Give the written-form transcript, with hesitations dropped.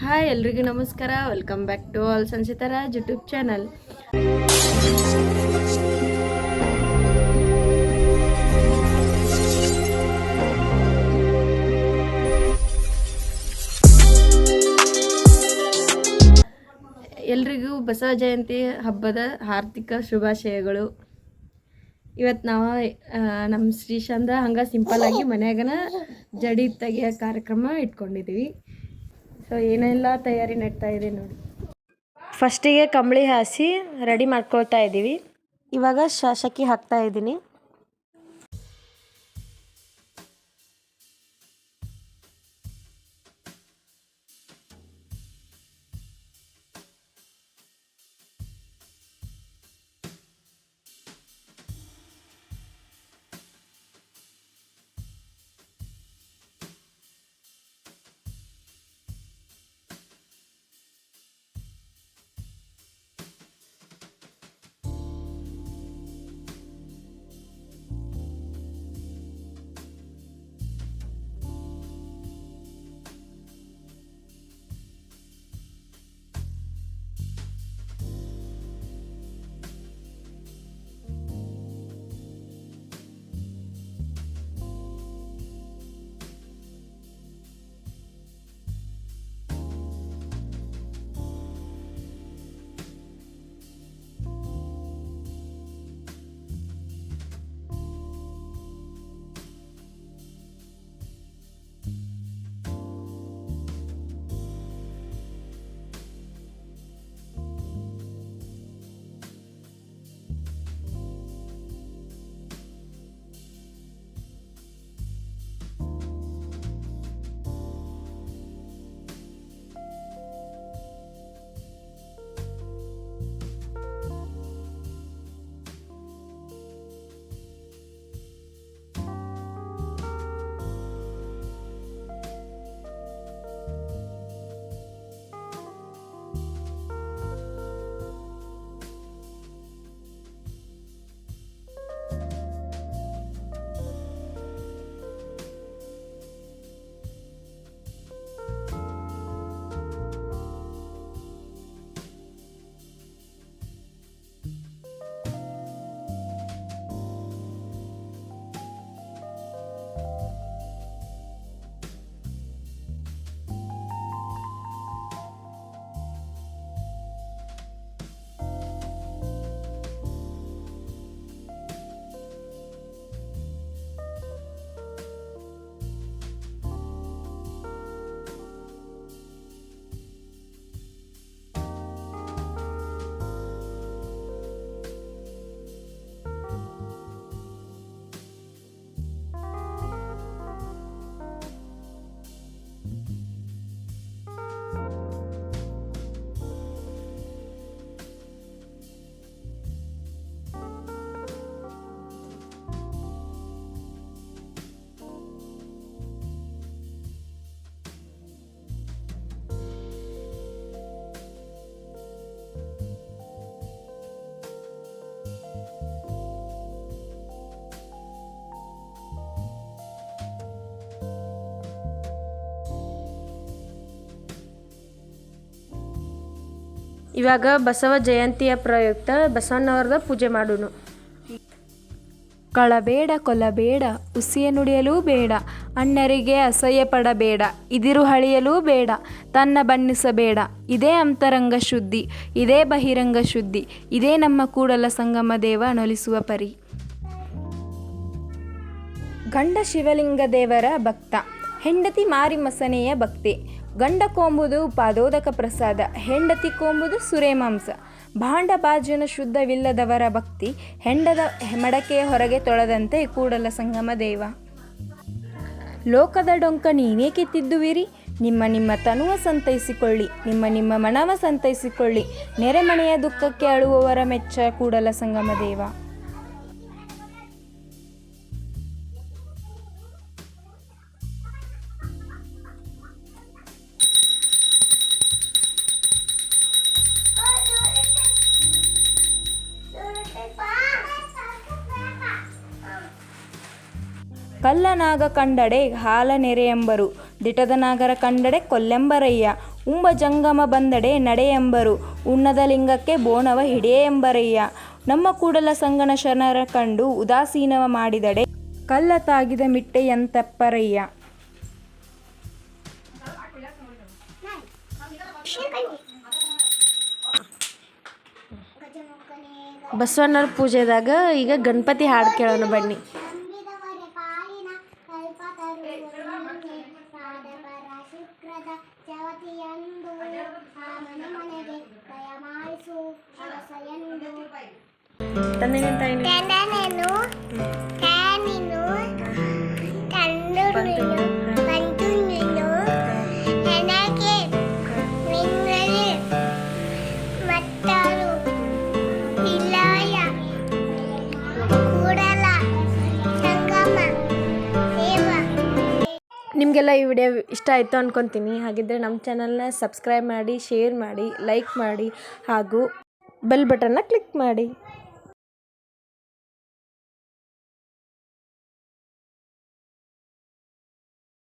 Hi ಎಲ್ರಿಗೂ ನಮಸ್ಕಾರ. Welcome back to all Sanchita Raj YouTube channel. ಎಲ್ರಿಗೂ ಬಸವ ಜಯಂತಿ ಹಬ್ಬದ ಹಾರ್ದಿಕ ಶುಭಾಶಯಗಳು. ಇವತ್ತು ನಾವು ನಮ್ಮ ಶ್ರೀಶಾಂದ ಹಂಗೆ ಸಿಂಪಲ್ಲಾಗಿ ಮನ್ಯಾಗನ ಜಡಿ ತೆಗಿಯೋ ಕಾರ್ಯಕ್ರಮ ಇಟ್ಕೊಂಡಿದ್ದೀವಿ. ಸೊ ಏನೆಲ್ಲ ತಯಾರಿ ನಡ್ತಾ ಇದೆ ನೋಡಿ. ಫಸ್ಟಿಗೆ ಕಂಬಳಿ ಹಾಸಿ ರೆಡಿ ಮಾಡ್ಕೊಳ್ತಾ ಇದ್ದೀವಿ. ಇವಾಗ ಶಾಸಕಿ ಹಾಕ್ತಾ ಇದ್ದೀನಿ. ಇವಾಗ ಬಸವ ಜಯಂತಿಯ ಪ್ರಯುಕ್ತ ಬಸವಣ್ಣವ್ರದ ಪೂಜೆ ಮಾಡೋಣ. ಕಳಬೇಡ ಕೊಲ್ಲಬೇಡ, ಹುಸಿಯ ನುಡಿಯಲೂ ಬೇಡ, ಅಣ್ಣರಿಗೆ ಅಸಹ್ಯ ಪಡಬೇಡ, ಇದಿರು ಹಳಿಯಲೂ ಬೇಡ, ತನ್ನ ಬಣ್ಣಿಸಬೇಡ. ಇದೇ ಅಂತರಂಗ ಶುದ್ಧಿ, ಇದೇ ಬಹಿರಂಗ ಶುದ್ಧಿ, ಇದೇ ನಮ್ಮ ಕೂಡಲ ಸಂಗಮ ದೇವ ಅನಲಿಸುವ ಪರಿ. ಗಂಡ ಶಿವಲಿಂಗ ದೇವರ ಭಕ್ತ, ಹೆಂಡತಿ ಮಾರಿಮಸನೆಯ ಭಕ್ತಿ. ಗಂಡ ಕೊಂಬುದು ಪಾದೋದಕ ಪ್ರಸಾದ, ಹೆಂಡತಿ ಕೊಂಬುದು ಸುರೇಮಾಂಸ. ಭಾಂಡ ಬಾಜನ ಶುದ್ಧವಿಲ್ಲದವರ ಭಕ್ತಿ, ಹೆಂಡದ ಮಡಕೆಯ ಹೊರಗೆ ತೊಳೆದಂತೆ ಕೂಡಲ ಸಂಗಮ ದೇವ. ಲೋಕದ ಡೊಂಕ ನೀನೇಕೆ ತಿದ್ದುವಿರಿ, ನಿಮ್ಮ ನಿಮ್ಮ ತನುವ ಸಂತೈಸಿಕೊಳ್ಳಿ, ನಿಮ್ಮ ನಿಮ್ಮ ಮನವ ಸಂತೈಸಿಕೊಳ್ಳಿ, ನೆರೆಮನೆಯ ದುಃಖಕ್ಕೆ ಅಳುವವರ ಮೆಚ್ಚ ಕೂಡಲ ಸಂಗಮ ದೇವ. ಕಲ್ಲನಾಗ ಕಂಡಡೆ ಹಾಲ ನೆರೆಯೆಂಬರು, ದಿಟದ ನಾಗರ ಕಂಡಡೆ ಕೊಲ್ಲೆಂಬರಯ್ಯ. ಉಂಬ ಜಂಗಮ ಬಂದಡೆ ನಡೆಯೆಂಬರು, ಉಣ್ಣದ ಲಿಂಗಕ್ಕೆ ಬೋಣವ ಹಿಡಿಯೆಂಬರಯ್ಯ. ನಮ್ಮ ಕೂಡಲ ಸಂಗನ ಶರಣರ ಕಂಡು ಉದಾಸೀನವ ಮಾಡಿದಡೆ, ಕಲ್ಲ ತಾಗಿದ ಮಿಟ್ಟೆಯಂತಪ್ಪರಯ್ಯ. ಬಸವಣ್ಣರ ಪೂಜೆದಾಗ ಈಗ ಗಣಪತಿ ಹಾಡು ಕೇಳೋಣ ಬನ್ನಿ. ನಿಮಗೆಲ್ಲ ಈ ವಿಡಿಯೋ ಇಷ್ಟ ಆಯಿತು ಅಂದ್ಕೊತೀನಿ. ಹಾಗಿದ್ದರೆ ನಮ್ಮ ಚಾನಲ್ನ ಸಬ್ಸ್ಕ್ರೈಬ್ ಮಾಡಿ, ಶೇರ್ ಮಾಡಿ, ಲೈಕ್ ಮಾಡಿ ಹಾಗೂ ಬೆಲ್ ಬಟನ್ನ ಕ್ಲಿಕ್ ಮಾಡಿ.